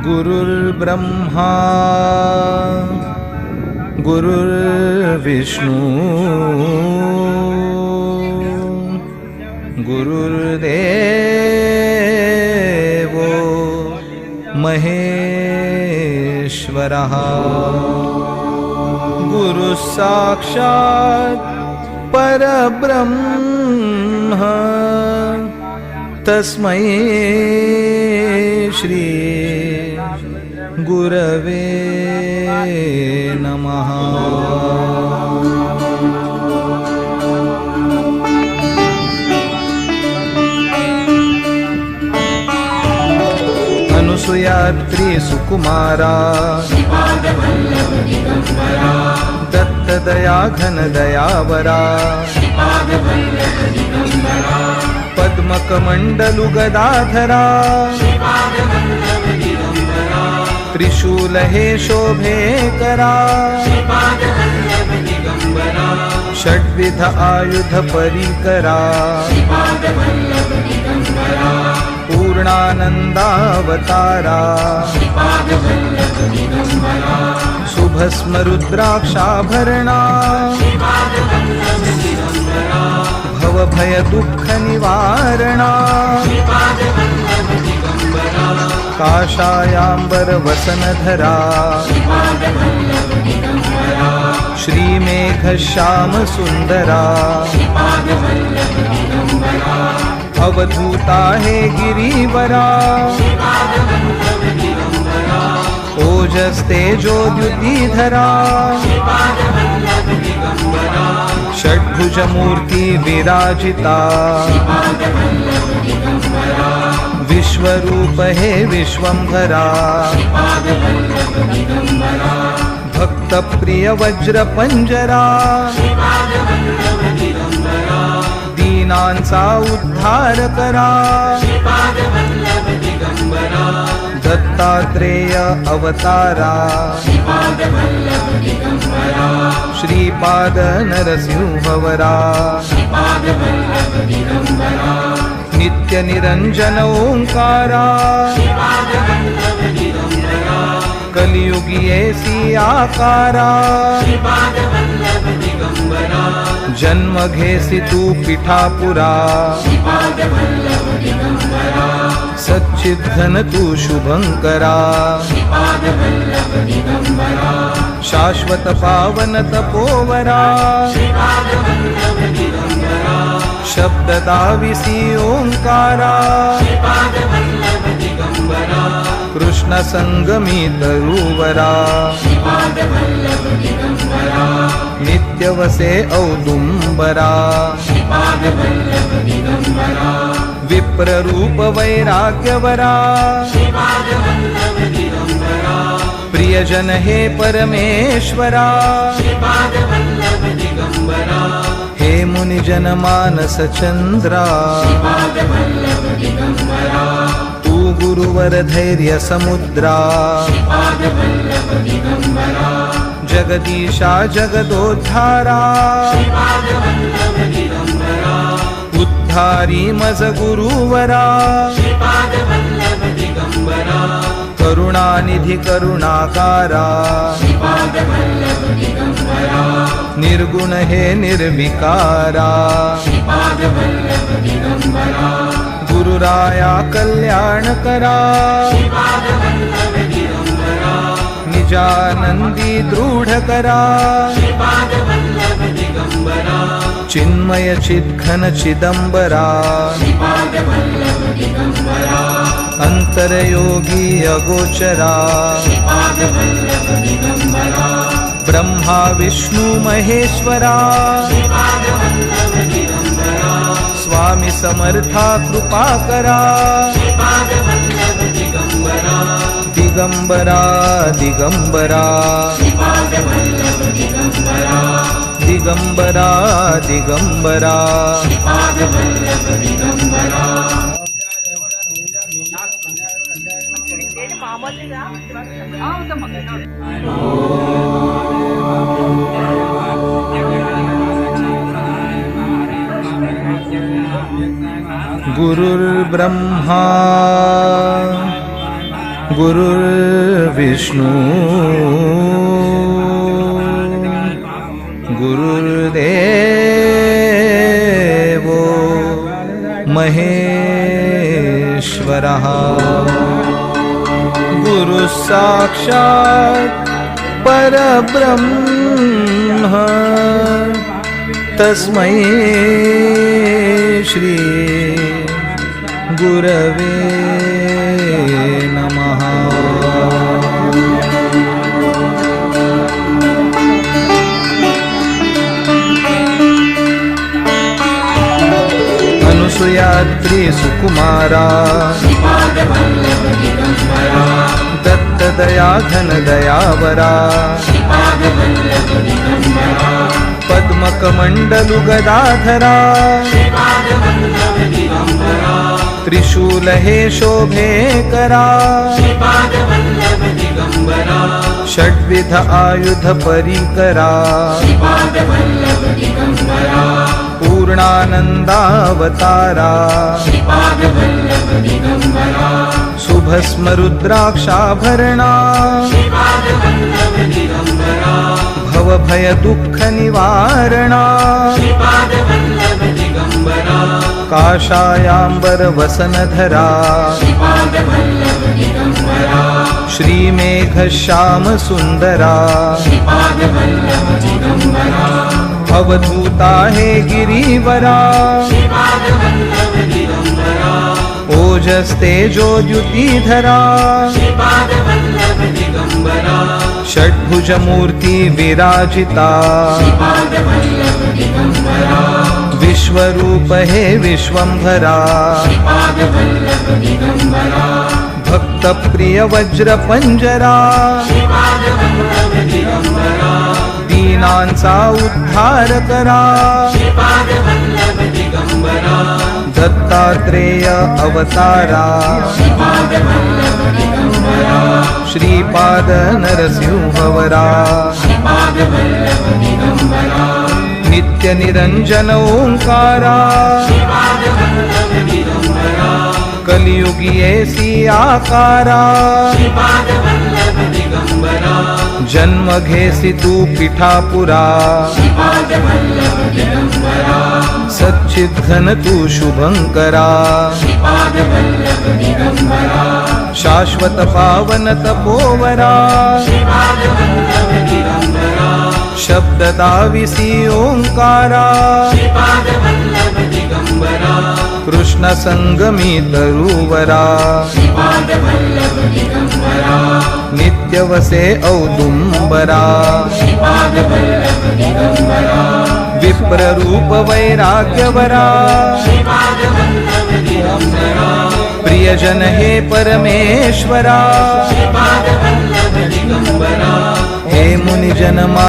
गुरुर्ब्रह्मा गुरुर्विष्णू गुरुर्देवो महेश्वरः गुरुसाक्षात् परब्रह्म तस्मै श्री गुरवे नमः। अनुसुयात्री सुकुमारा दत्तदया घनदयावरा पद्मकमण्डलु गदाधरा त्रिशूल हे शोभे करा षड्विध आयुध परिकरा पूर्णानन्दावतारा शुभस्म रुद्राक्षाभरणा भवभय दुःख निवारणा काषायाम्बर वसनधरा श्रीमेघ श्याम सुंदरा अवधूता हे गिरिवरा ओजस्तेजोद्युतिधरा षड्भुज मूर्ति विराजिता विश्वरूप हे विश्वंभरा भक्त प्रिय वज्र पंजरा दीनांचा उद्धार करा दत्तात्रेय अवतारा श्रीपाद नरसिंहवरा नित्य निरंजन ओंकारा कलियुगी ऐसी आकारा जन्म घेसी तू पिठापुरा सच्चिद्धन तू शुभंकरा शाश्वत पावन तपोवरा शब्द दाविसी ओंकारा कृष्ण संगमी तरुवरा नित्य वसे औदुंबरा विप्र रूप वैराग्यवरा प्रियजन हे परमेश्वरा हे मुनिजन मानस चंद्रा तू गुरुवर धैर्य समुद्रा जगदीशा जगदोद्धारा उद्धारी मज गुरुवरा करुणानिधि करुणाकारा निर्गुण हे निर्विकारा गुरुराया कल्याण करा निजानंदी दृढ करा चिन्मय चिद्घन चिदंबरा अंतरयोगी अगोचरा ब्रह्मा विष्णु महेश्वरा स्वामी समर्था कृपा करा दिगंबरा दिगंबरा दिगंबरा दिगंबरा मामूली गुरुर्ब्रह्मा गुरुर्विष्णू गुरुर्देवो महेश्वरः गुरुः साक्षात् परब्रह्म तस्मै श्री गुरवे नमः। अनुसुयाद्रि सुकुमारा दत्तदया घनदयावरा पद्मकमण्डलु गदाधरा त्रिशूलहे शोभे करा षड्विध आयुध परिकरा पूर्णानन्दावतारा शुभस्म रुद्राक्षाभरणा भवभय दुःख निवारणा काषायाम्बर वसनधरा श्रीमेघ श्याम सुंदरा अवधूता हे गिरीवरा ओजस्तेजो द्युतिधरा षड्भुज मूर्ति विराजिता विश्वरूप हे विश्वंभरा भक्त प्रिय वज्र पंजरा दीनांचा उद्धार करा दत्तात्रेय अवतारा श्रीपाद नरसिंहवरा नित्य निरंजन ओंकारा कलियुगी ऐसी आकारा जन्म घेसी तू पिठापुरा सच्चिद घन तू शुभंकरा शाश्वत पावन तपोवरा शब्द दाविसी ओंकारा कृष्ण संगमी तरुवरा नित्य वसे औदुंबरा विप्र रूप वैराग्यवरा प्रियजन हे परमेश्वरा हे मुनिजन